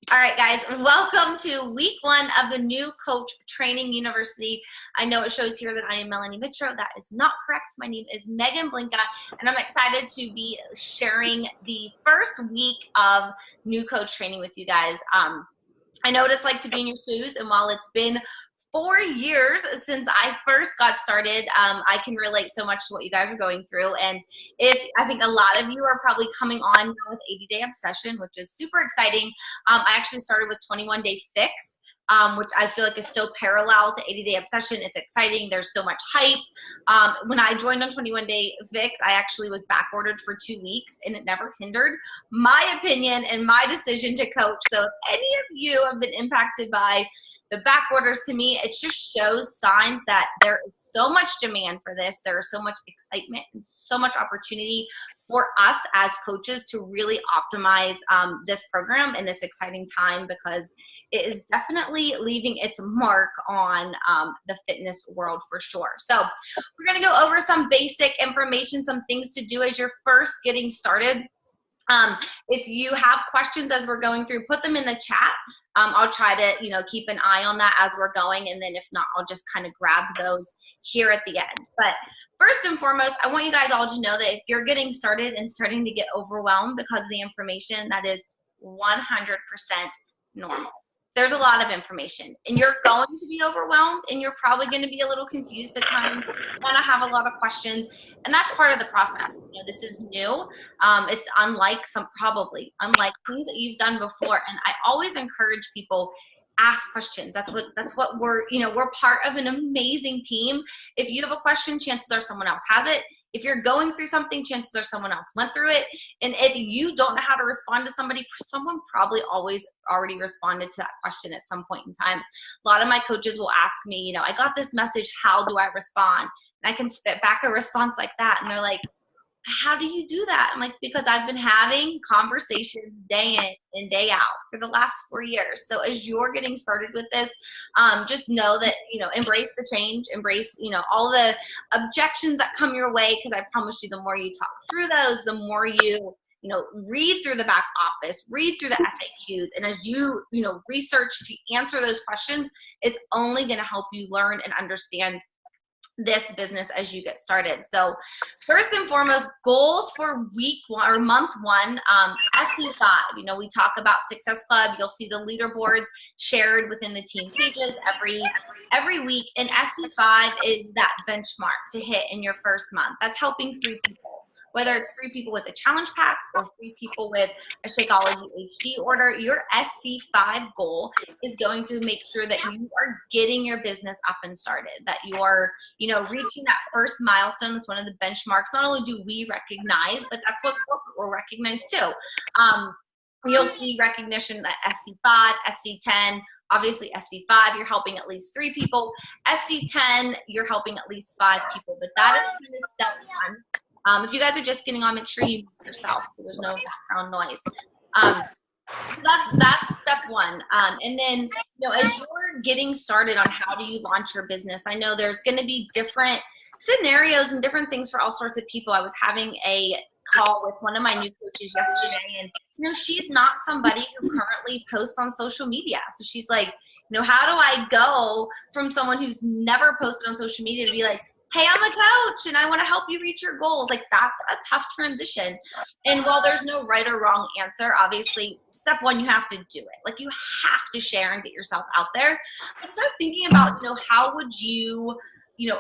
All right, guys, welcome to week 1 of the New Coach Training University. I know it shows here that I am Melanie Mitro. That is not correct. My name is Megan Blinka, and I'm excited to be sharing the first week of New Coach Training with you guys. I know what it's like to be in your shoes, and while it's been 4 years since I first got started, I can relate so much to what you guys are going through. And I think a lot of you are probably coming on with 80-Day Obsession, which is super exciting. I actually started with 21-Day Fix, which I feel like is so parallel to 80-Day Obsession. It's exciting. There's so much hype. When I joined on 21-Day Fix, I actually was back ordered for 2 weeks, and it never hindered my opinion and my decision to coach. So if any of you have been impacted by the back orders, to me, it just shows signs that there is so much demand for this. There is so much excitement and so much opportunity for us as coaches to really optimize this program in this exciting time, because it is definitely leaving its mark on the fitness world for sure. So we're going to go over some basic information, some things to do as you're first getting started. If you have questions as we're going through, put them in the chat. I'll try to, keep an eye on that as we're going. And then if not, I'll just kind of grab those here at the end. But first and foremost, I want you guys all to know that if you're getting started and starting to get overwhelmed because of the information, that is 100% normal. There's a lot of information, and you're going to be overwhelmed, and you're probably going to be a little confused at times. You're going to have a lot of questions, and that's part of the process. This is new. It's unlike unlike things that you've done before. And I always encourage people, ask questions. That's what we're part of an amazing team. If you have a question, chances are someone else has it. If you're going through something, chances are someone else went through it. And if you don't know how to respond to somebody, someone probably always already responded to that question at some point in time. A lot of my coaches will ask me, I got this message, how do I respond? And I can spit back a response like that. And they're like, how do you do that? I'm like, because I've been having conversations day in and day out for the last 4 years. So as you're getting started with this, just know that, embrace the change, embrace, all the objections that come your way. Because I promise you, the more you talk through those, the more you read through the back office, read through the FAQs. And as you, research to answer those questions, it's only going to help you learn and understand this business as you get started. So first and foremost, goals for week 1 or month 1, SC5. We talk about Success Club. You'll see the leaderboards shared within the team pages every week. And SC5 is that benchmark to hit in your first month. That's helping 3 people. Whether it's 3 people with a challenge pack or 3 people with a Shakeology HD order, your SC5 goal is going to make sure that you are getting your business up and started, that you are, reaching that first milestone. That's one of the benchmarks. Not only do we recognize, but that's what corporate will recognize too. You'll see recognition at SC5, SC10, obviously SC5, you're helping at least 3 people. SC10, you're helping at least 5 people. But that is kind of step 1. If you guys are just getting on, make sure you mute yourself so there's no background noise. So that's step 1. And then, as you're getting started on how do you launch your business, I know there's going to be different scenarios and different things for all sorts of people. I was having a call with one of my new coaches yesterday, and, she's not somebody who currently posts on social media. So she's like, how do I go from someone who's never posted on social media to be like, hey, I'm a coach and I want to help you reach your goals? Like, that's a tough transition. And while there's no right or wrong answer, obviously, step 1, you have to do it. Like, you have to share and get yourself out there. But start thinking about, how would you,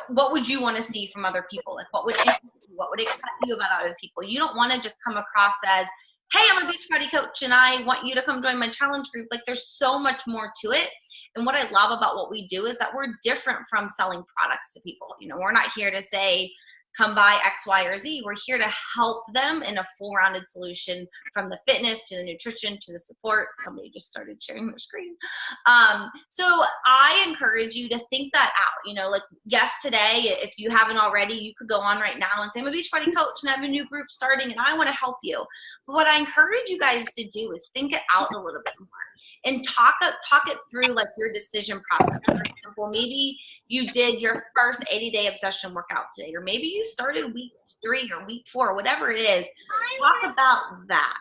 what would you want to see from other people? Like, what would interest you? What would excite you about other people? You don't want to just come across as, hey, I'm a Beachbody coach and I want you to come join my challenge group. Like, there's so much more to it. And what I love about what we do is that we're different from selling products to people. We're not here to say, come buy X, Y, or Z. We're here to help them in a full-rounded solution, from the fitness to the nutrition to the support. Somebody just started sharing their screen. So I encourage you to think that out. Like, yes, today, if you haven't already, you could go on right now and say, I'm a Beachbody coach and I have a new group starting and I want to help you. But what I encourage you guys to do is think it out a little bit more. And talk it through, like, your decision process. For example, maybe you did your first 80-day obsession workout today, or maybe you started week 3 or week 4, whatever it is. Talk about that.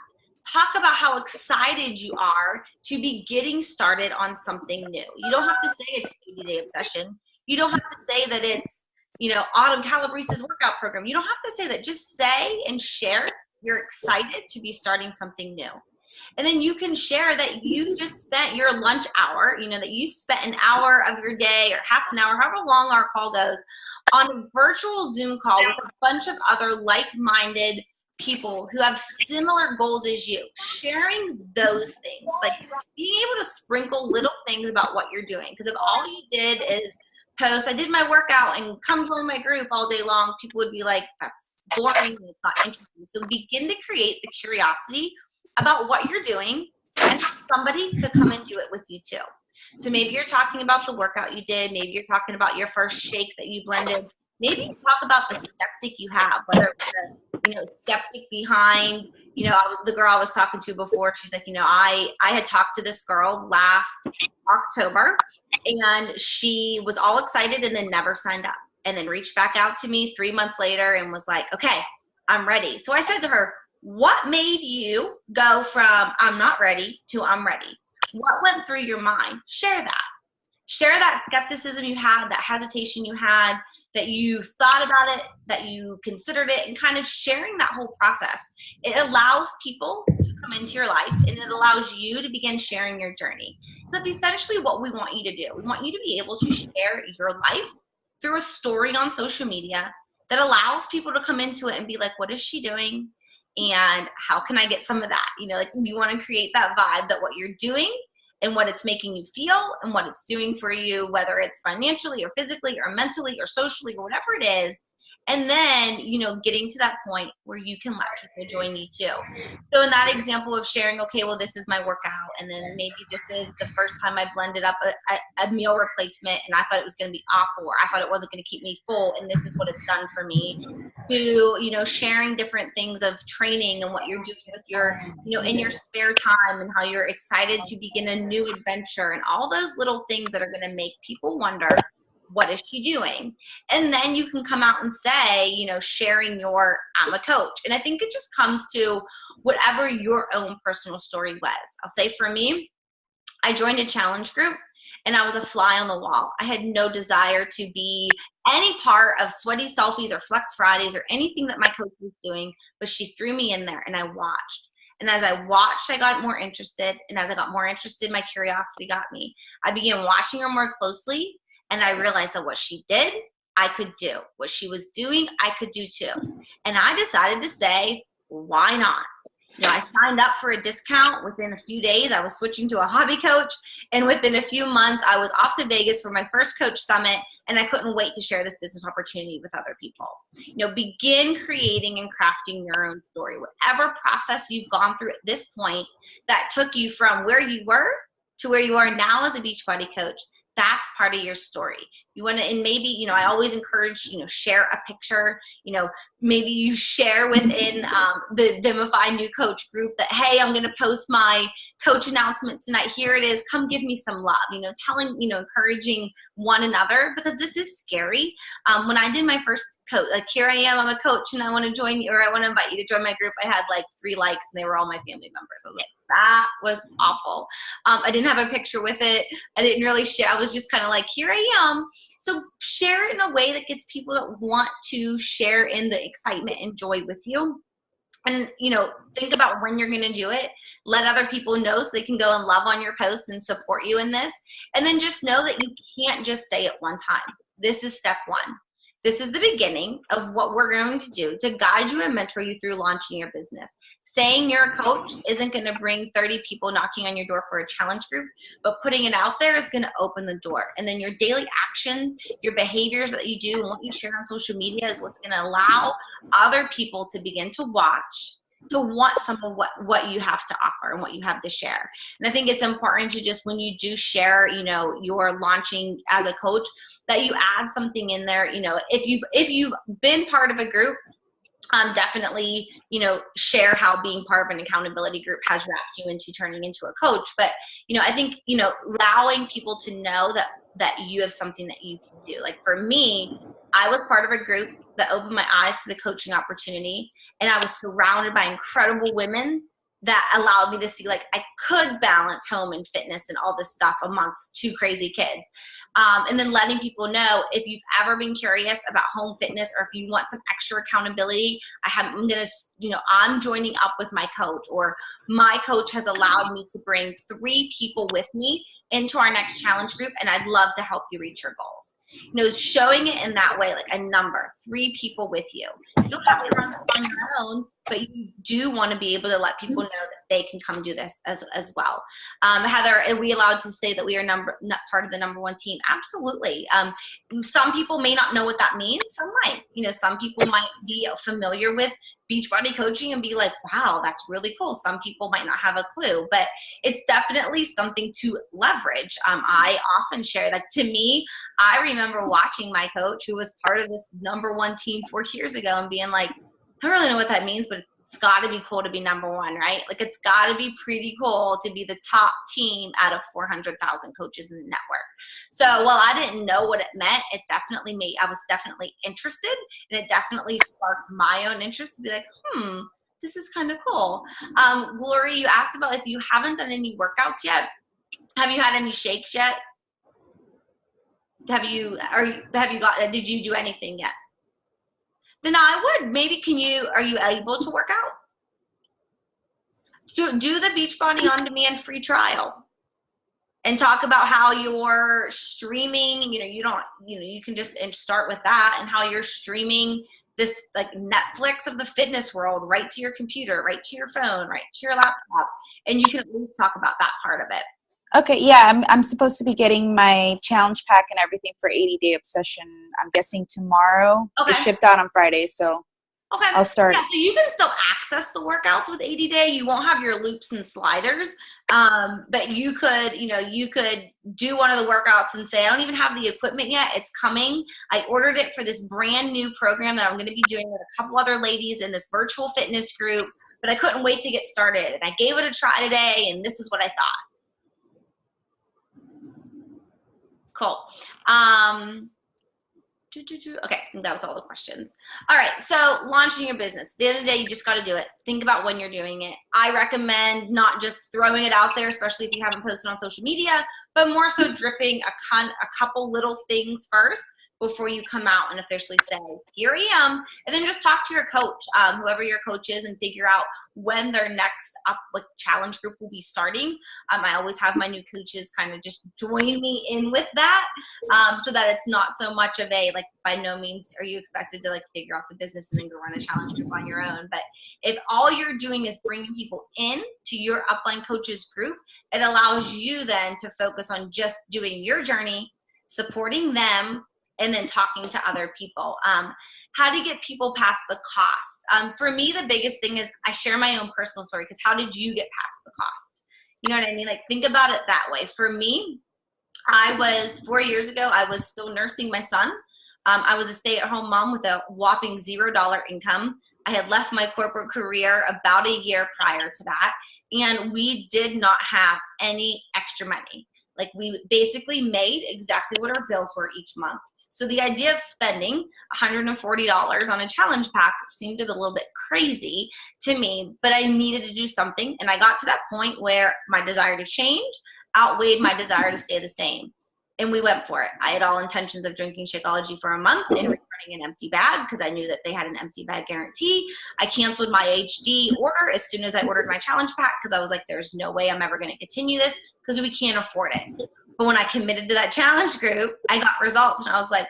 talk about how excited you are to be getting started on something new. You don't have to say it's 80-day obsession. You don't have to say that it's, Autumn Calabrese's workout program. You don't have to say that. Just say and share you're excited to be starting something new. And then you can share that you just spent your lunch hour, that you spent an hour of your day or half an hour, however long our call goes, on a virtual Zoom call with a bunch of other like-minded people who have similar goals as you. Sharing those things, like being able to sprinkle little things about what you're doing. Because if all you did is post, I did my workout and come join my group all day long, people would be like, that's boring and it's not interesting. So begin to create the curiosity about what you're doing, and somebody could come and do it with you too. So maybe you're talking about the workout you did. Maybe you're talking about your first shake that you blended. Maybe you talk about the skeptic you have, whether it's the skeptic behind, the girl I was talking to before. She's like, I had talked to this girl last October, and she was all excited and then never signed up, and then reached back out to me 3 months later and was like, okay, I'm ready. So I said to her, what made you go from I'm not ready to I'm ready? What went through your mind? Share that. Share that skepticism you had, that hesitation you had, that you thought about it, that you considered it, and kind of sharing that whole process. It allows people to come into your life, and it allows you to begin sharing your journey. That's essentially what we want you to do. We want you to be able to share your life through a story on social media that allows people to come into it and be like, what is she doing? And how can I get some of that? We want to create that vibe that what you're doing and what it's making you feel and what it's doing for you, whether it's financially or physically or mentally or socially or whatever it is. And then, getting to that point where you can let people join you too. So in that example of sharing, okay, well, this is my workout. And then maybe this is the first time I blended up a meal replacement and I thought it was going to be awful, or I thought it wasn't going to keep me full. And this is what it's done for me. To, sharing different things of training and what you're doing with your, in your spare time, and how you're excited to begin a new adventure, and all those little things that are going to make people wonder, what is she doing? And then you can come out and say, sharing your, I'm a coach. And I think it just comes to whatever your own personal story was. I'll say for me, I joined a challenge group and I was a fly on the wall. I had no desire to be any part of Sweaty Selfies or Flex Fridays or anything that my coach was doing, but she threw me in there and I watched. And as I watched, I got more interested. And as I got more interested, my curiosity got me. I began watching her more closely. And I realized that what she did, I could do. What she was doing, I could do too. And I decided to say, why not? I signed up for a discount. Within a few days, I was switching to a hobby coach. And within a few months, I was off to Vegas for my first coach summit. And I couldn't wait to share this business opportunity with other people. Begin creating and crafting your own story. Whatever process you've gone through at this point that took you from where you were to where you are now as a Beachbody coach, that's part of your story. You want to, and maybe, I always encourage, share a picture, maybe you share within the Demify New Coach group that, hey, I'm going to post my coach announcement tonight. Here it is. Come give me some love, telling, encouraging one another, because this is scary. When I did my first coach, like, here I am, I'm a coach and I want to join you, or I want to invite you to join my group. I had like 3 likes and they were all my family members. I was like, that was awful. I didn't have a picture with it. I didn't really share. I was just kind of like, here I am. So share it in a way that gets people that want to share in the excitement and joy with you. And, think about when you're going to do it. Let other people know so they can go and love on your posts and support you in this. And then just know that you can't just say it one time. This is step 1. This is the beginning of what we're going to do to guide you and mentor you through launching your business. Saying you're a coach isn't going to bring 30 people knocking on your door for a challenge group, but putting it out there is going to open the door. And then your daily actions, your behaviors that you do, and what you share on social media is what's going to allow other people to begin to watch, to want some of what you have to offer and what you have to share. And I think it's important to just, when you do share, you're launching as a coach, that you add something in there. If you've been part of a group, definitely, share how being part of an accountability group has wrapped you into turning into a coach. But, I think, allowing people to know that you have something that you can do. Like for me, I was part of a group that opened my eyes to the coaching opportunity, and I was surrounded by incredible women that allowed me to see like I could balance home and fitness and all this stuff amongst two crazy kids. And then letting people know, if you've ever been curious about home fitness, or if you want some extra accountability, I'm joining up with my coach, or my coach has allowed me to bring 3 people with me into our next challenge group, and I'd love to help you reach your goals. Showing it in that way, like a number, 3 people with you. You don't have to run this on your own, but you do want to be able to let people know that they can come do this as well. Heather, are we allowed to say that we are part of the number 1 team? Absolutely. Some people may not know what that means. Some might. Some people might be familiar with Beachbody coaching and be like, wow, that's really cool. Some people might not have a clue, but it's definitely something to leverage. I often share that. To me, I remember watching my coach, who was part of this number 1 team 4 years ago, and being like, I don't really know what that means, but it's got to be cool to be number 1, right? Like, it's got to be pretty cool to be the top team out of 400,000 coaches in the network. So while I didn't know what it meant, I was definitely interested, and it definitely sparked my own interest to be like, this is kind of cool. Glory, you asked about if you haven't done any workouts yet. Have you had any shakes yet? Did you do anything yet? Then I would, maybe are you able to work out? Do the Beachbody On Demand free trial and talk about how you're streaming, you can just start with that, and how you're streaming this like Netflix of the fitness world right to your computer, right to your phone, right to your laptop. And you can at least talk about that part of it. Okay, yeah, I'm supposed to be getting my challenge pack and everything for 80-Day Obsession. I'm guessing tomorrow. Okay. It shipped out on Friday, so okay. I'll start. Yeah, so you can still access the workouts with 80-Day. You won't have your loops and sliders, but you could do one of the workouts and say, I don't even have the equipment yet. It's coming. I ordered it for this brand new program that I'm going to be doing with a couple other ladies in this virtual fitness group, but I couldn't wait to get started. And I gave it a try today, and this is what I thought. Cool. Okay, I think that was all the questions. All right, so launching your business. At the end of the day, you just got to do it. Think about when you're doing it. I recommend not just throwing it out there, especially if you haven't posted on social media, but more so dripping a couple little things first before you come out and officially say, here I am. And then just talk to your coach, whoever your coach is, and figure out when their next challenge group will be starting. I always have my new coaches kind of just join me in with that, so that it's not so much of a, like, by no means are you expected to figure out the business and then go run a challenge group on your own. But if all you're doing is bringing people in to your upline coaches group, it allows you then to focus on just doing your journey, supporting them, and then talking to other people. How do you get people past the cost? For me, the biggest thing is I share my own personal story, because how did you get past the cost? You know what I mean? Think about it that way. For me, 4 years ago, I was still nursing my son. I was a stay-at-home mom with a whopping $0 income. I had left my corporate career about a year prior to that, and we did not have any extra money. We basically made exactly what our bills were each month. So the idea of spending $140 on a challenge pack seemed a little bit crazy to me, but I needed to do something. And I got to that point where my desire to change outweighed my desire to stay the same. And we went for it. I had all intentions of drinking Shakeology for a month and returning an empty bag, because I knew that they had an empty bag guarantee. I canceled my HD order as soon as I ordered my challenge pack, because I was like, there's no way I'm ever going to continue this, because we can't afford it. But when I committed to that challenge group, I got results, and I was like,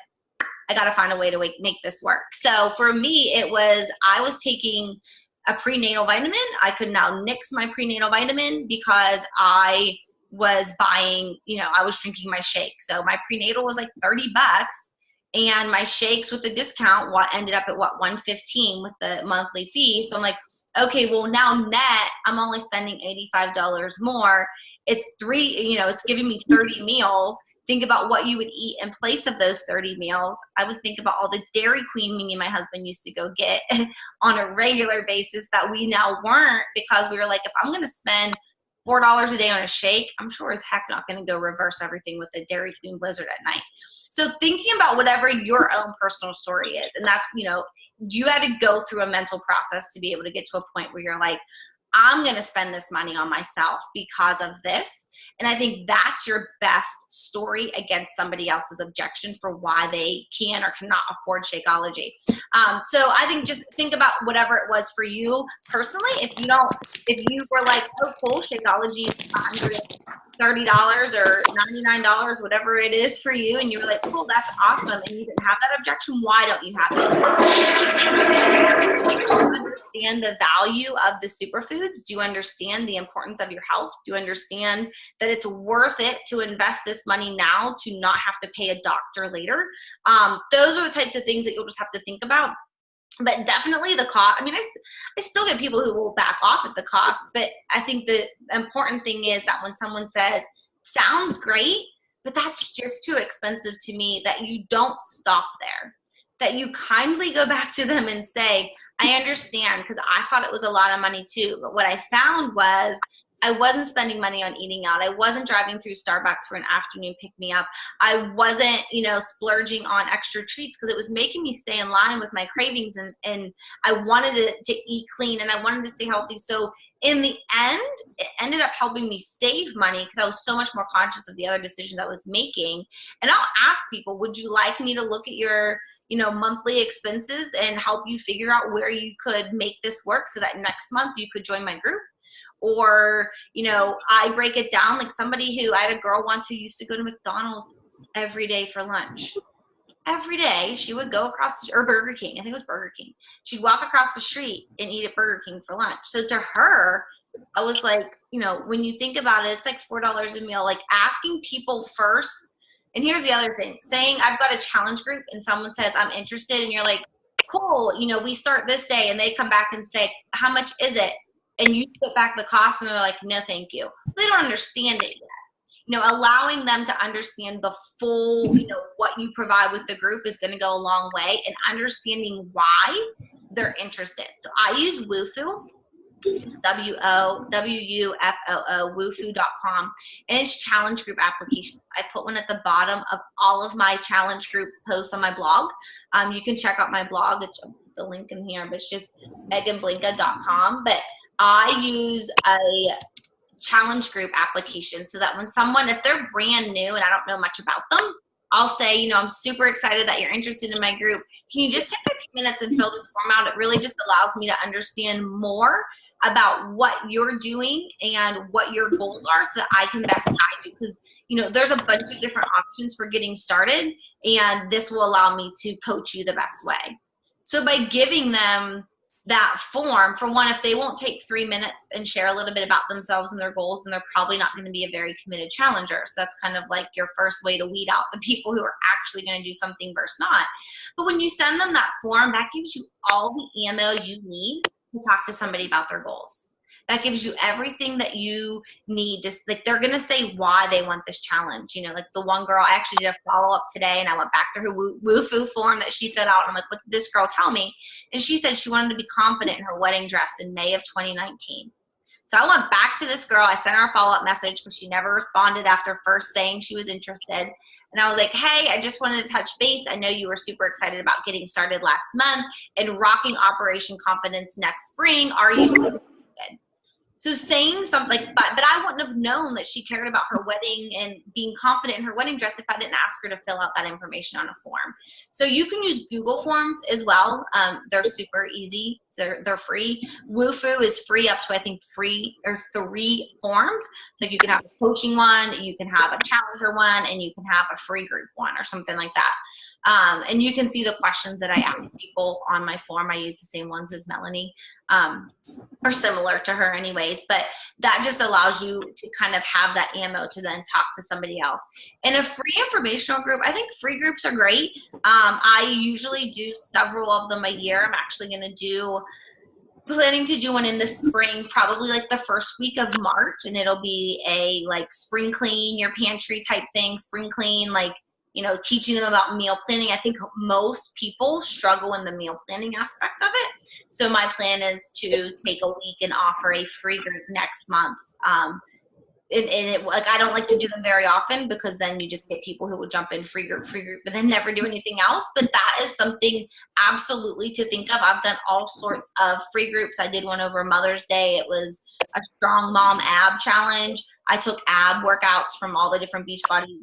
I got to find a way to make this work. So for me, I was taking a prenatal vitamin. I could now nix my prenatal vitamin because I was buying, I was drinking my shake. So my prenatal was like $30, and my shakes with the discount ended up at $115 with the monthly fee. So I'm like, okay, well now net, I'm only spending $85 more. It's it's giving me 30 meals. Think about what you would eat in place of those 30 meals. I would think about all the Dairy Queen me and my husband used to go get on a regular basis that we now weren't, because we were like, if I'm going to spend $4 a day on a shake, I'm sure as heck not going to go reverse everything with a Dairy Queen Blizzard at night. So thinking about whatever your own personal story is, and that's, you had to go through a mental process to be able to get to a point where you're like, I'm going to spend this money on myself because of this. And I think that's your best story against somebody else's objection for why they can or cannot afford Shakeology. So I think just think about whatever it was for you personally. If you were like, oh, cool, Shakeology is $130 or $99, whatever it is for you, and you were like, cool, that's awesome, and you didn't have that objection, why don't you have it? Do you understand the value of the superfoods? Do you understand the importance of your health? Do you understand that it's worth it to invest this money now to not have to pay a doctor later? Those are the types of things that you'll just have to think about. But definitely the cost. I mean, I still get people who will back off at the cost, but I think the important thing is that when someone says, sounds great, but that's just too expensive to me, that you don't stop there, that you kindly go back to them and say, I understand, because I thought it was a lot of money too, but what I found was I wasn't spending money on eating out. I wasn't driving through Starbucks for an afternoon pick-me-up. I wasn't, splurging on extra treats because it was making me stay in line with my cravings, and I wanted to eat clean and I wanted to stay healthy. So in the end, it ended up helping me save money because I was so much more conscious of the other decisions I was making. And I'll ask people, would you like me to look at your monthly expenses and help you figure out where you could make this work so that next month you could join my group? Or, I break it down like somebody I had a girl once who used to go to McDonald's every day for lunch. Every day she would go across, or Burger King, I think it was Burger King. She'd walk across the street and eat at Burger King for lunch. So to her, I was like, when you think about it, it's like $4 a meal, like asking people first. And here's the other thing, saying I've got a challenge group and someone says I'm interested and you're like, cool, we start this day, and they come back and say, how much is it? And you put back the cost and they're like, no, thank you. They don't understand it yet. Allowing them to understand the full, what you provide with the group is going to go a long way, and understanding why they're interested. So I use Wufoo, WOWUFOO, wufoo.com, and it's challenge group applications. I put one at the bottom of all of my challenge group posts on my blog. You can check out my blog. It's the link in here, but it's just meganblinka.com. But I use a challenge group application so that when if they're brand new and I don't know much about them, I'll say, I'm super excited that you're interested in my group. Can you just take a few minutes and fill this form out? It really just allows me to understand more about what you're doing and what your goals are so that I can best guide you. Because, there's a bunch of different options for getting started, and this will allow me to coach you the best way. So by giving them that form, for one, if they won't take 3 minutes and share a little bit about themselves and their goals, then they're probably not going to be a very committed challenger. So that's kind of like your first way to weed out the people who are actually going to do something versus not. But when you send them that form, that gives you all the ammo you need to talk to somebody about their goals. That gives you everything that you need. They're going to say why they want this challenge. Like the one girl, I actually did a follow-up today, and I went back to her Wufoo form that she filled out. And I'm like, what did this girl tell me? And she said she wanted to be confident in her wedding dress in May of 2019. So I went back to this girl. I sent her a follow-up message because she never responded after first saying she was interested. And I was like, hey, I just wanted to touch base. I know you were super excited about getting started last month and rocking Operation Confidence next spring. Are you still interested? So saying something like, but I wouldn't have known that she cared about her wedding and being confident in her wedding dress if I didn't ask her to fill out that information on a form. So you can use Google Forms as well. They're super easy. They're free. Wufoo is free up to, I think, 3 forms. So you can have a coaching one, you can have a challenger one, and you can have a free group one or something like that. And you can see the questions that I ask people on my form. I use the same ones as Melanie, or similar to her anyways, but that just allows you to kind of have that ammo to then talk to somebody else. In a free informational group, I think free groups are great. I usually do several of them a year. I'm actually planning to do one in the spring, probably like the first week of March, and it'll be a like spring clean your pantry type thing, spring clean, like, teaching them about meal planning. I think most people struggle in the meal planning aspect of it. So my plan is to take a week and offer a free group next month like, I don't like to do them very often because then you just get people who will jump in free group, and then never do anything else. But that is something absolutely to think of. I've done all sorts of free groups. I did one over Mother's Day. It was a Strong Mom Ab Challenge. I took ab workouts from all the different Beachbody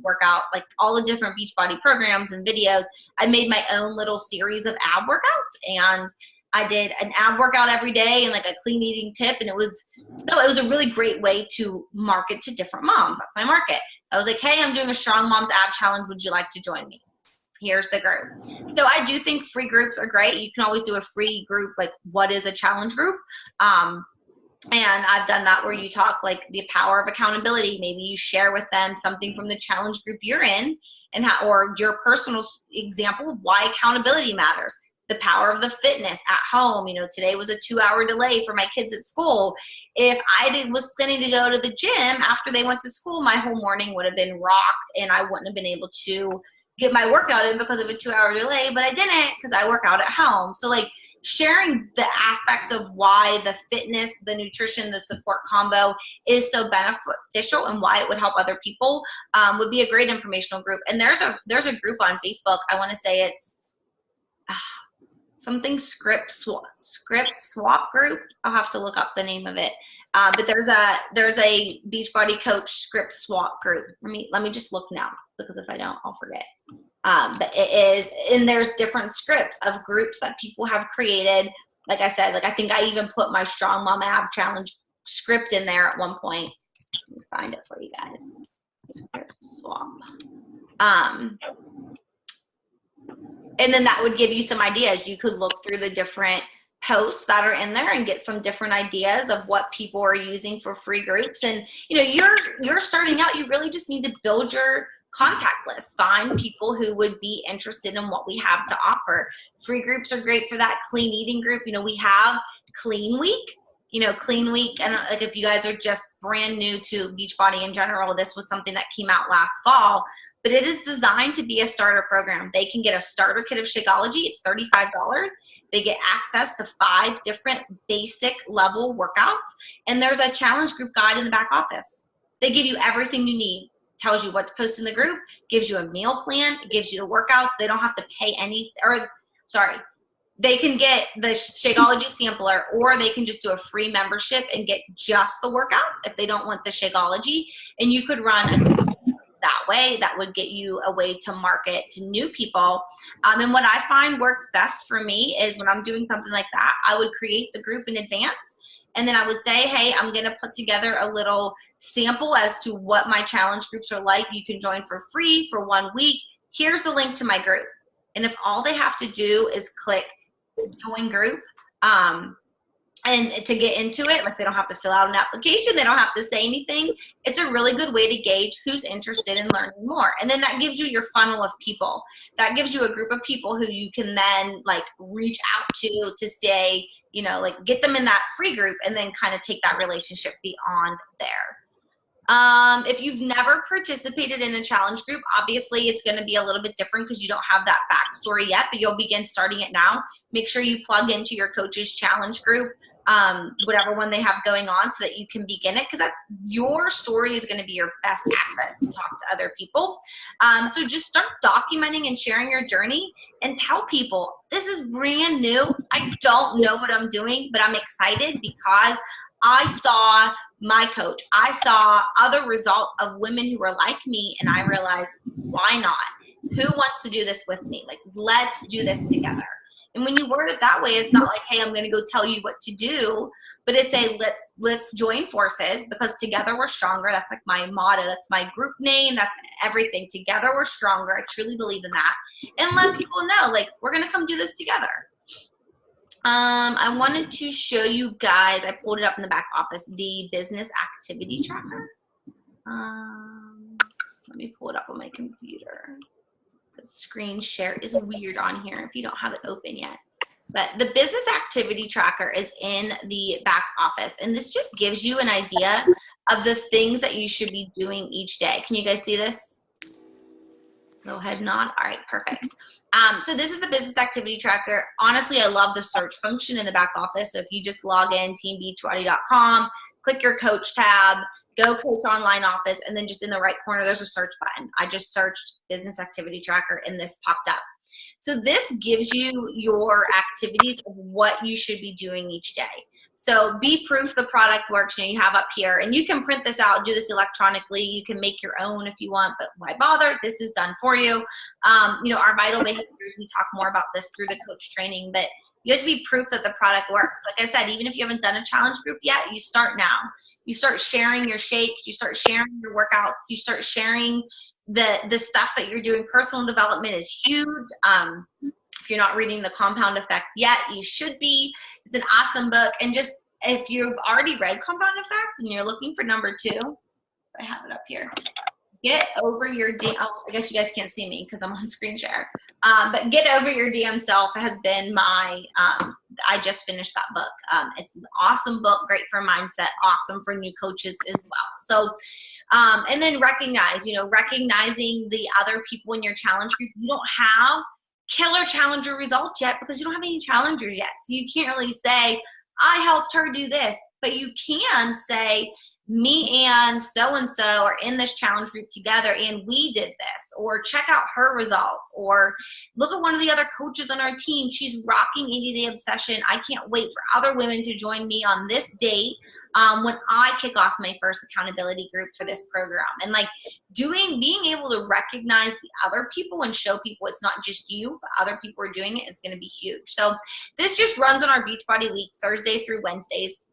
like all the different Beachbody programs and videos. I made my own little series of ab workouts, and I did an ab workout every day and like a clean eating tip. And it was a really great way to market to different moms. That's my market. So I was like, hey, I'm doing a Strong Moms Ab Challenge. Would you like to join me? Here's the group. So I do think free groups are great. You can always do a free group, like what is a challenge group? And I've done that where you talk like the power of accountability. Maybe you share with them something from the challenge group you're in, and or your personal example of why accountability matters. The power of the fitness at home. Today was a 2-hour delay for my kids at school. If I was planning to go to the gym after they went to school, my whole morning would have been rocked and I wouldn't have been able to get my workout in because of a 2-hour delay, but I didn't because I work out at home. So like sharing the aspects of why the fitness, the nutrition, the support combo is so beneficial and why it would help other people would be a great informational group. And there's a group on Facebook. I want to say it's something script swap group. I'll have to look up the name of it. But there's a Beachbody coach script swap group. Let me just look now, because if I don't, I'll forget. But it is, and there's different scripts of groups that people have created. Like I said, like I think I even put my Strong Mom Ab Challenge script in there at one point. Let me find it for you guys. Script swap. And then that would give you some ideas. You could look through the different posts that are in there and get some different ideas of what people are using for free groups. And you're starting out, you really just need to build your contact list. Find people who would be interested in what we have to offer. Free groups are great for that. Clean eating group, we have Clean Week. Clean Week, and like if you guys are just brand new to Beachbody in general, this was something that came out last fall. But it is designed to be a starter program. They can get a starter kit of Shakeology. It's $35. They get access to 5 different basic level workouts. And there's a challenge group guide in the back office. They give you everything you need. Tells you what to post in the group, gives you a meal plan, gives you the workout. They don't have to pay they can get the Shakeology sampler, or they can just do a free membership and get just the workouts if they don't want the Shakeology. And you could run that way. That would get you a way to market to new people. And what I find works best for me is when I'm doing something like that, I would create the group in advance. And then I would say, hey, I'm going to put together a little sample as to what my challenge groups are like. You can join for free for 1 week. Here's the link to my group. And if all they have to do is click join group, and to get into it, like they don't have to fill out an application, they don't have to say anything. It's a really good way to gauge who's interested in learning more. And then that gives you your funnel of people. That gives you a group of people who you can then like reach out to say, like get them in that free group and then kind of take that relationship beyond there. If you've never participated in a challenge group, obviously it's going to be a little bit different because you don't have that backstory yet, but you'll begin starting it now. Make sure you plug into your coach's challenge group, whatever one they have going on, so that you can begin it, because that's your story is going to be your best asset to talk to other people. So just start documenting and sharing your journey and tell people, this is brand new. I don't know what I'm doing, but I'm excited because I saw my coach. I saw other results of women who were like me, and I realized, why not? Who wants to do this with me? Like, let's do this together. And when you word it that way, it's not like, hey, I'm going to go tell you what to do, but it's a let's join forces, because together we're stronger. That's like my motto. That's my group name. That's everything. Together we're stronger. I truly believe in that. And let people know, like, we're going to come do this together. I wanted to show you guys, I pulled it up in the back office, the business activity tracker. Let me pull it up on my computer. The screen share is weird on here if you don't have it open yet. But the business activity tracker is in the back office. And this just gives you an idea of the things that you should be doing each day. Can you guys see this? Go ahead, nod. All right, perfect. So this is the business activity tracker. Honestly, I love the search function in the back office. So if you just log in, teambeachbody.com, click your coach tab, go Coach Online Office, and then just in the right corner, there's a search button. I just searched business activity tracker and this popped up. So this gives you your activities of what you should be doing each day. So be proof the product works, you have up here, and you can print this out, do this electronically. You can make your own if you want, but why bother? This is done for you. Our vital behaviors, we talk more about this through the coach training, but you have to be proof that the product works. Like I said, even if you haven't done a challenge group yet, you start now. You start sharing your shakes, you start sharing your workouts, you start sharing the stuff that you're doing. Personal development is huge. If you're not reading The Compound Effect yet, you should be. It's an awesome book. And just if you've already read Compound Effect and you're looking for number 2, I have it up here. Get over your I guess you guys can't see me because I'm on screen share. But Get Over Your Damn Self has been my, I just finished that book. It's an awesome book, great for mindset, awesome for new coaches as well. So, and then recognizing the other people in your challenge group. You don't have killer challenger results yet because you don't have any challengers yet. So you can't really say, I helped her do this, but you can say, me and so-and-so are in this challenge group together and we did this, or check out her results, or look at one of the other coaches on our team. She's rocking 80-day obsession. I can't wait for other women to join me on this date when I kick off my first accountability group for this program. And being able to recognize the other people and show people it's not just you, but other people are doing it is going to be huge. So this just runs on our Beachbody Week, Thursday through Wednesdays.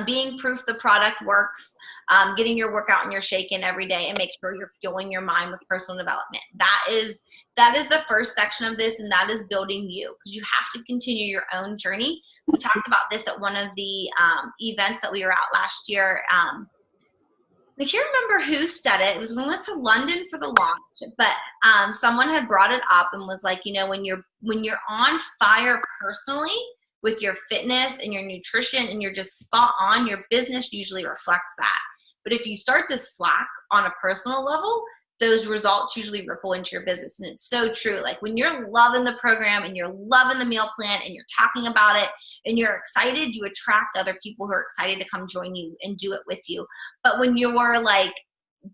Being proof the product works, getting your workout and your shake in every day, and make sure you're fueling your mind with personal development. That is the first section of this, and that is building you, because you have to continue your own journey. We talked about this at one of the events that we were at last year. I can't remember who said it. It was when we went to London for the launch, but someone had brought it up and was like, when you're on fire personally with your fitness and your nutrition and you're just spot on, your business usually reflects that. But if you start to slack on a personal level, those results usually ripple into your business. And it's so true. Like when you're loving the program and you're loving the meal plan and you're talking about it and you're excited, you attract other people who are excited to come join you and do it with you. But when you're like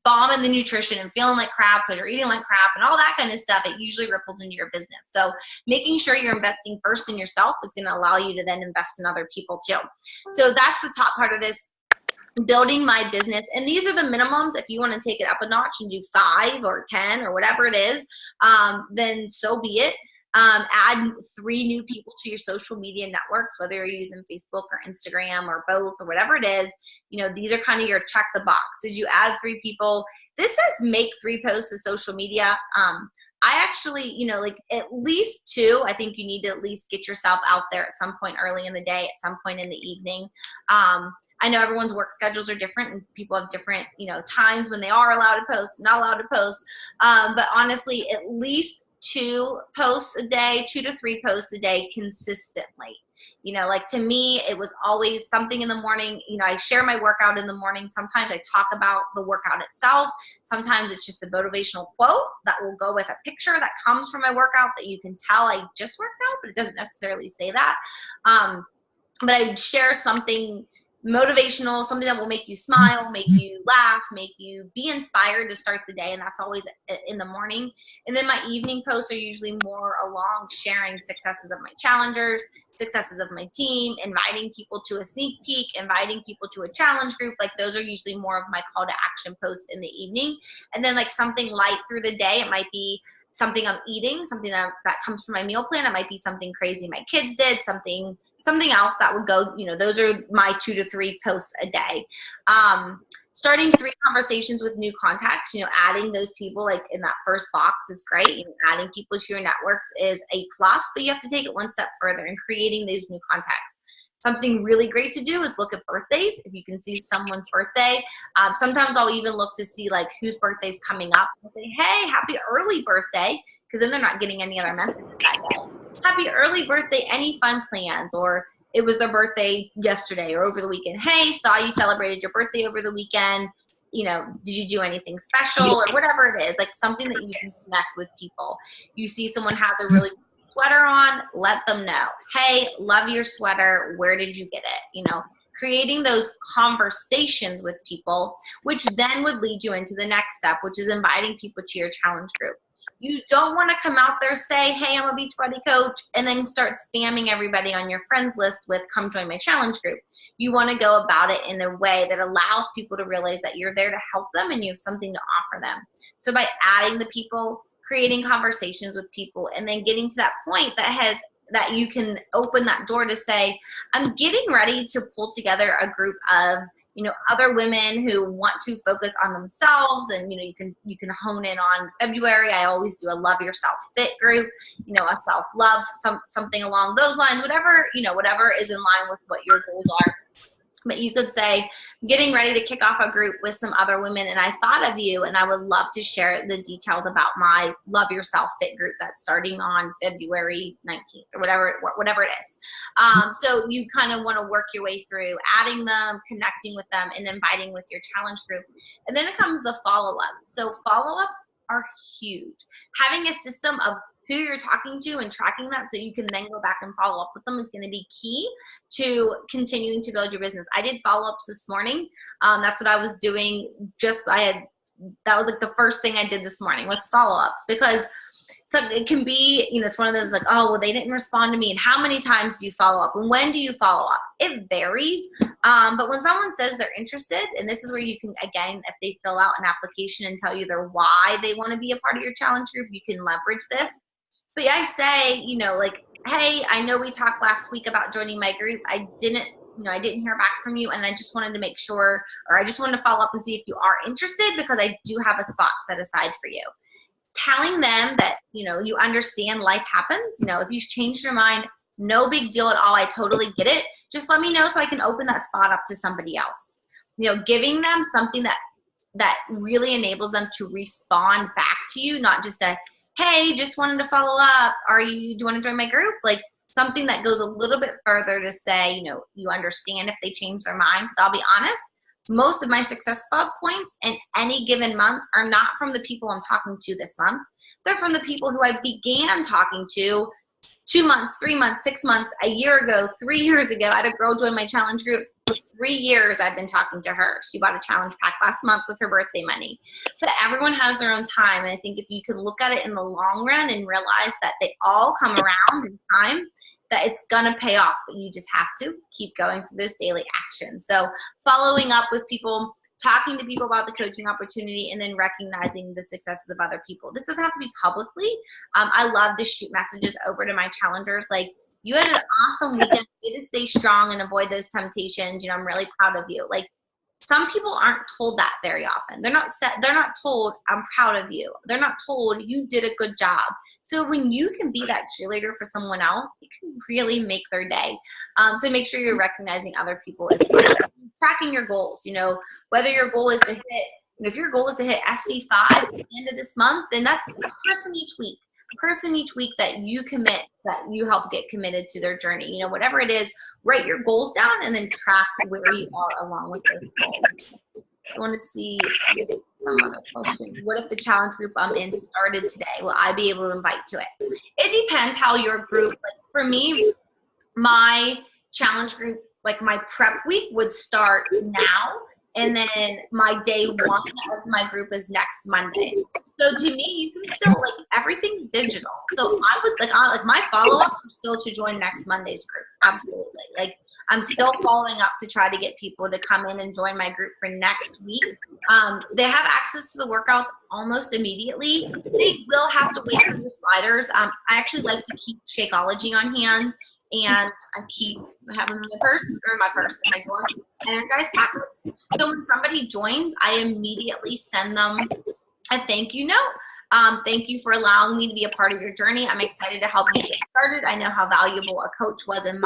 bombing the nutrition and feeling like crap because you're eating like crap and all that kind of stuff, it usually ripples into your business. So making sure you're investing first in yourself is going to allow you to then invest in other people too. So that's the top part of this, building my business. And these are the minimums. If you want to take it up a notch and do 5 or 10 or whatever it is, then so be it. Add 3 new people to your social media networks, whether you're using Facebook or Instagram or both or whatever it is. These are kind of your check the box. Did you add 3 people? This says make 3 posts to social media. I actually, at least 2. I think you need to at least get yourself out there at some point early in the day, at some point in the evening. I know everyone's work schedules are different and people have different, times when they are allowed to post, not allowed to post. But honestly, at least 2 posts a day, 2 to 3 posts a day consistently. To me, it was always something in the morning. I share my workout in the morning. Sometimes I talk about the workout itself. Sometimes it's just a motivational quote that will go with a picture that comes from my workout that you can tell I just worked out, but it doesn't necessarily say that. But I share something motivational, something that will make you smile, make you laugh, make you be inspired to start the day. And that's always in the morning. And then my evening posts are usually more along sharing successes of my challengers, successes of my team, inviting people to a sneak peek, inviting people to a challenge group. Those are usually more of my call to action posts in the evening. And then something light through the day. It might be something I'm eating, something that comes from my meal plan. It might be something crazy my kids did, something else that would go, those are my 2 to 3 posts a day. Starting 3 conversations with new contacts, adding those people in that first box is great. Adding people to your networks is a plus, but you have to take it one step further in creating these new contacts. Something really great to do is look at birthdays. If you can see someone's birthday, sometimes I'll even look to see whose birthday's coming up and say, hey, happy early birthday, because then they're not getting any other messages that day. Happy early birthday, any fun plans? Or it was their birthday yesterday or over the weekend. Hey, saw you celebrated your birthday over the weekend. Did you do anything special or whatever it is, something that you can connect with people. You see someone has a really sweater on, let them know. Hey, love your sweater. Where did you get it? creating those conversations with people, which then would lead you into the next step, which is inviting people to your challenge group. You don't want to come out there, say, hey, I'm a Beachbody coach, and then start spamming everybody on your friends list with come join my challenge group. You want to go about it in a way that allows people to realize that you're there to help them and you have something to offer them. So by adding the people, creating conversations with people, and then getting to that point that you can open that door to say, I'm getting ready to pull together a group of other women who want to focus on themselves, and you can hone in on February. I always do a Love Yourself Fit group, a self-love, something along those lines, whatever is in line with what your goals are. But you could say, I'm getting ready to kick off a group with some other women, and I thought of you, and I would love to share the details about my Love Yourself Fit group that's starting on February 19th or whatever it is. So you kind of want to work your way through adding them, connecting with them, and inviting with your challenge group. And then it comes the follow-up. So follow-ups are huge. Having a system of who you're talking to and tracking that so you can then go back and follow up with them is going to be key to continuing to build your business. I did follow-ups this morning. That's what I was doing. That was like the first thing I did this morning was follow-ups, because so it can be, it's one of those like, oh, well, they didn't respond to me. And how many times do you follow up? And when do you follow up? It varies. But when someone says they're interested, and this is where you can, again, if they fill out an application and tell you their why they want to be a part of your challenge group, you can leverage this. But I say, like, hey, I know we talked last week about joining my group. I didn't hear back from you, and I just wanted to make sure, or I just wanted to follow up and see if you are interested, because I do have a spot set aside for you. Telling them that, you understand life happens. If you've changed your mind, no big deal at all. I totally get it. Just let me know so I can open that spot up to somebody else. Giving them something that really enables them to respond back to you, not just a, hey, just wanted to follow up. Do you want to join my group? Like something that goes a little bit further to say, you understand if they change their mind. Because I'll be honest, most of my Success Club points in any given month are not from the people I'm talking to this month. They're from the people who I began talking to 2 months, 3 months, 6 months, a year ago, 3 years ago. I had a girl join my challenge group. 3 years I've been talking to her. She bought a challenge pack last month with her birthday money. But everyone has their own time. And I think if you can look at it in the long run and realize that they all come around in time, that it's going to pay off. But you just have to keep going through this daily action. So following up with people, talking to people about the coaching opportunity, and then recognizing the successes of other people. This doesn't have to be publicly. I love to shoot messages over to my challengers like, you had an awesome weekend. You need to stay strong and avoid those temptations. I'm really proud of you. Like, some people aren't told that very often. They're not told, I'm proud of you. They're not told, you did a good job. So when you can be that cheerleader for someone else, it can really make their day. So make sure you're recognizing other people as well. Tracking your goals, whether your goal is to hit, if your goal is to hit SC5 at the end of this month, then that's a person each week. That you commit, that you help get committed to their journey. Whatever it is, write your goals down and then track where you are along with those goals. I want to see some other question. What if the challenge group I'm in started today? Will I be able to invite to it? It depends how your group, like for me, my challenge group, like my prep week would start now. And then my day one of my group is next Monday. So to me, you can still, like, everything's digital. So I would, my follow-ups are still to join next Monday's group. Absolutely. Like, I'm still following up to try to get people to come in and join my group for next week. They have access to the workouts almost immediately. They will have to wait for the sliders. I actually like to keep Shakeology on hand. And I have them in my drawer, Energize packets. So when somebody joins, I immediately send them a thank you note. Thank you for allowing me to be a part of your journey. I'm excited to help you get started. I know how valuable a coach was in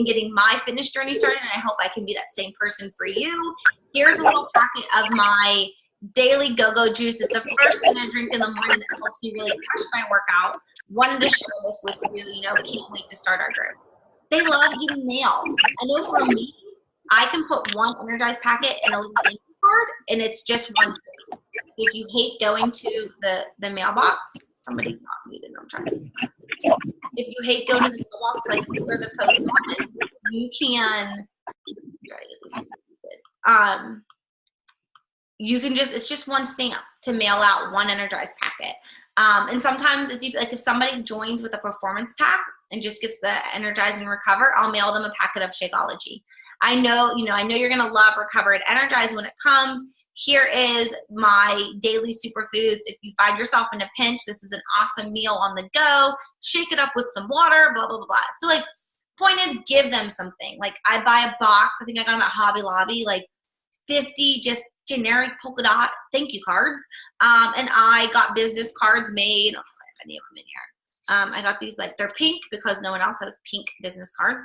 getting my fitness journey started, and I hope I can be that same person for you. Here's a little packet of my daily go-go juice. It's the first thing I drink in the morning that helps me really crush my workouts. Wanted to share this with you. Can't wait to start our group. They love getting mail. I know for me, I can put one Energize packet in a little thank you card, and it's just one sitting. If you hate going to the mailbox, somebody's not muted. I'm trying to. If you hate going to the mailbox, like where the post office, you can Try to get these people. You can just, it's just one stamp to mail out one Energize packet. And sometimes it's like if somebody joins with a performance pack and just gets the Energize and Recover, I'll mail them a packet of Shakeology. I know you're gonna love Recover and Energize when it comes. Here is my daily superfoods. If you find yourself in a pinch, this is an awesome meal on the go. Shake it up with some water, blah, blah, blah, blah. So like, point is, give them something. Like I buy a box, I think I got them at Hobby Lobby, like 50 just generic polka dot thank you cards. And I got business cards made. I don't know if any of them in here. I got these, like, they're pink because no one else has pink business cards.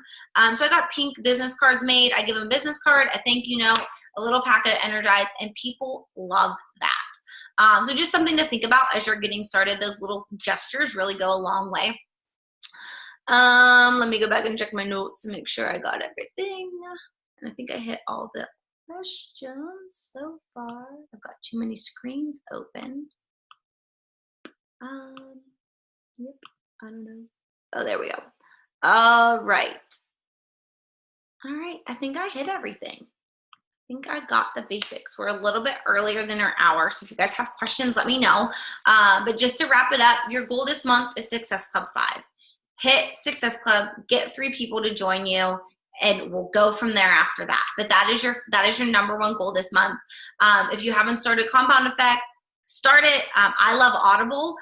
So I got pink business cards made. I give them a business card, a thank you note, a little packet of Energize, and people love that. So just something to think about as you're getting started. Those little gestures really go a long way. Let me go back and check my notes and make sure I got everything. And I think I hit all the questions so far. I've got too many screens open. Yep, I don't know. Oh, there we go. All right. All right, I think I hit everything. I think I got the basics. We're a little bit earlier than our hour, so if you guys have questions, let me know. But just to wrap it up, your goal this month is Success Club 5. Hit Success Club, get 3 people to join you, and we'll go from there after that. But that is your number one goal this month. If you haven't started Compound Effect, start it. I love Audible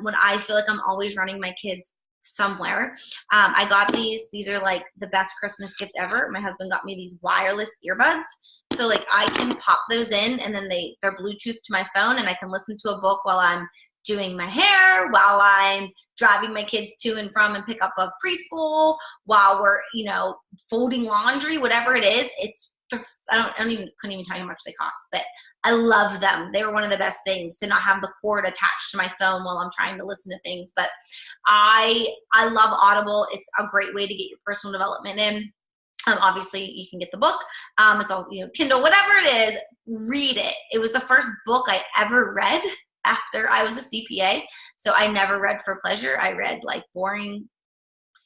when I feel like I'm always running my kids somewhere. I got these. These are like the best Christmas gift ever. My husband got me these wireless earbuds. So like I can pop those in and then they're Bluetooth to my phone and I can listen to a book while I'm doing my hair, while I'm driving my kids to and from and pick up of preschool, while we're, folding laundry, whatever it is. Couldn't even tell you how much they cost, but I love them. They were one of the best things to not have the cord attached to my phone while I'm trying to listen to things. But I love Audible. It's a great way to get your personal development in. Obviously, you can get the book. It's all, Kindle, whatever it is, read it. It was the first book I ever read after I was a CPA. So I never read for pleasure. I read like boring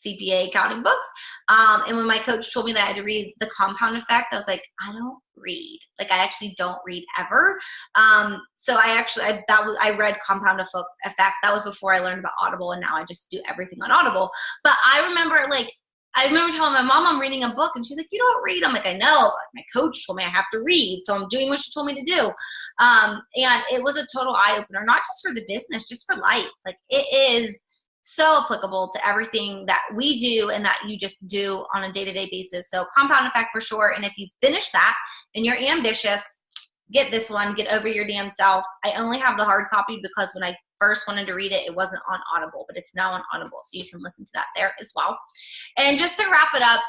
CPA accounting books. And when my coach told me that I had to read The Compound Effect, I was like, I don't read. Like I actually don't read ever. So I read Compound Effect. That was before I learned about Audible, and now I just do everything on Audible. But I remember telling my mom I'm reading a book, and she's like, you don't read. I'm like, I know. My coach told me I have to read, so I'm doing what she told me to do. And it was a total eye-opener, not just for the business, just for life. Like it is so applicable to everything that we do and that you just do on a day-to-day basis. So Compound Effect for sure. And if you finish that and you're ambitious, get this one, Get Over Your Damn Self. I only have the hard copy because when I first wanted to read it, it wasn't on Audible, but it's now on Audible. So you can listen to that there as well. And just to wrap it up,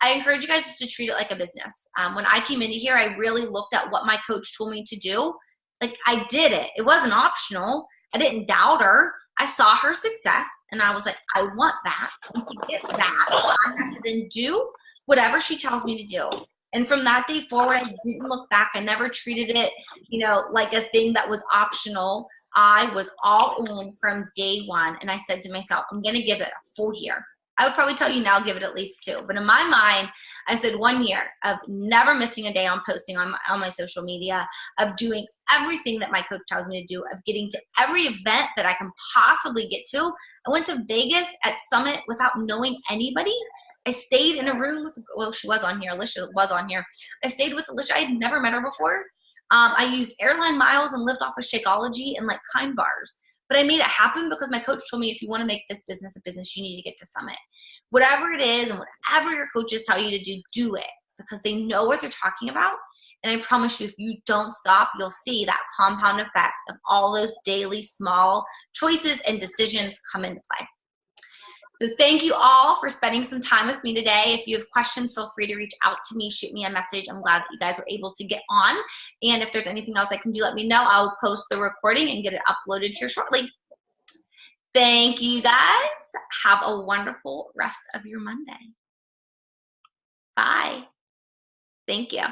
I encourage you guys just to treat it like a business. When I came into here, I really looked at what my coach told me to do. Like I did it. It wasn't optional. I didn't doubt her. I saw her success and I was like, I want that. And to get that, I have to then do whatever she tells me to do. And from that day forward, I didn't look back. I never treated it, like a thing that was optional. I was all in from day one. And I said to myself, I'm going to give it a full year. I would probably tell you now, give it at least 2. But in my mind, I said 1 year of never missing a day on posting on my social media, of doing everything that my coach tells me to do, of getting to every event that I can possibly get to. I went to Vegas at Summit without knowing anybody. I stayed in a room she was on here. Alicia was on here. I stayed with Alicia. I had never met her before. I used airline miles and lived off of Shakeology and like Kind bars. But I made it happen because my coach told me, if you want to make this business a business, you need to get to Summit. Whatever it is and whatever your coaches tell you to do it, because they know what they're talking about. And I promise you, if you don't stop, you'll see that compound effect of all those daily small choices and decisions come into play. So thank you all for spending some time with me today. If you have questions, feel free to reach out to me, shoot me a message. I'm glad that you guys were able to get on. And if there's anything else I can do, let me know. I'll post the recording and get it uploaded here shortly. Thank you guys. Have a wonderful rest of your Monday. Bye. Thank you.